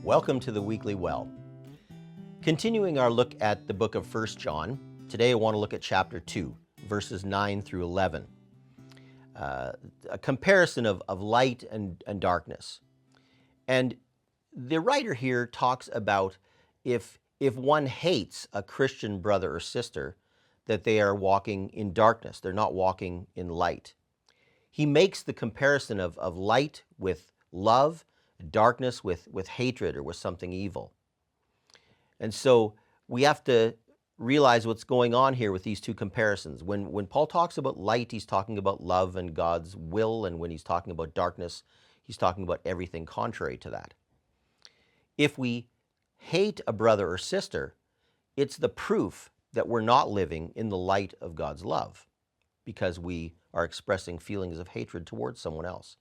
Welcome to the Weekly Well. Continuing our look at the book of 1 John, today I want to look at chapter 2, verses 9 through 11. A comparison of light and darkness. And the writer here talks about if one hates a Christian brother or sister, that they are walking in darkness. They're not walking in light. He makes the comparison of light with love, darkness with hatred or with something evil. And so we have to realize what's going on here with these two comparisons. When Paul talks about light, he's talking about love and God's will, and when he's talking about darkness, he's talking about everything contrary to that. If we hate a brother or sister, it's the proof that we're not living in the light of God's love, because we are expressing feelings of hatred towards someone else.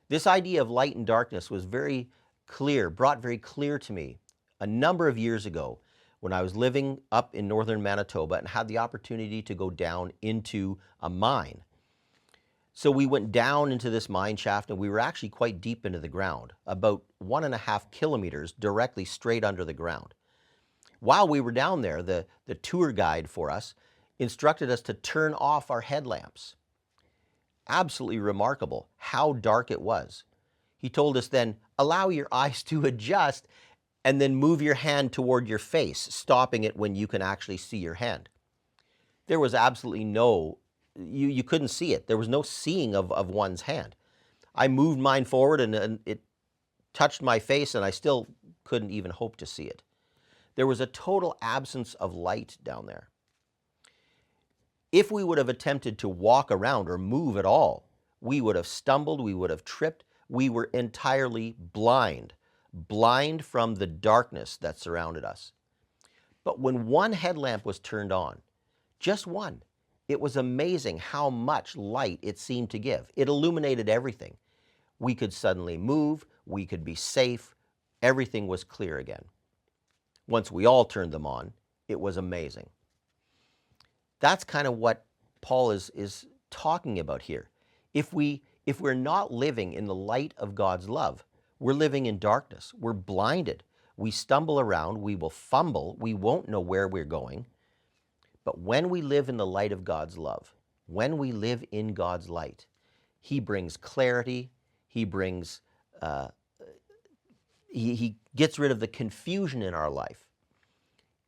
This idea of light and darkness was very clear, brought very clear to me a number of years ago when I was living up in northern Manitoba and had the opportunity to go down into a mine. So we went down into this mine shaft, and we were actually quite deep into the ground, about 1.5 kilometers directly straight under the ground. While we were down there, the tour guide for us instructed us to turn off our headlamps. Absolutely remarkable how dark it was. He told us then, allow your eyes to adjust and then move your hand toward your face, stopping it when you can actually see your hand. There was absolutely no, you couldn't see it. There was no seeing of one's hand. I moved mine forward and it touched my face, and I still couldn't even hope to see it. There was a total absence of light down there. If we would have attempted to walk around or move at all, we would have stumbled, we would have tripped. We were entirely blind from the darkness that surrounded us. But when one headlamp was turned on, just one, it was amazing how much light it seemed to give. It illuminated everything. We could suddenly move, we could be safe, everything was clear again. Once we all turned them on, it was amazing. That's kind of what Paul is talking about here. If we're not living in the light of God's love, we're living in darkness. We're blinded. We stumble around. We will fumble. We won't know where we're going. But when we live in the light of God's love, when we live in God's light, He brings clarity. He brings, He gets rid of the confusion in our life.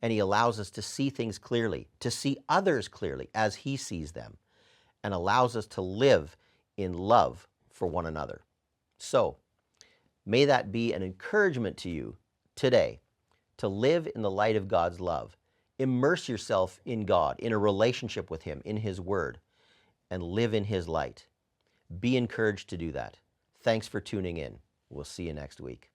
And He allows us to see things clearly, to see others clearly as He sees them, and allows us to live in love for one another. So, may that be an encouragement to you today to live in the light of God's love. Immerse yourself in God, in a relationship with Him, in His Word, and live in His light. Be encouraged to do that. Thanks for tuning in. We'll see you next week.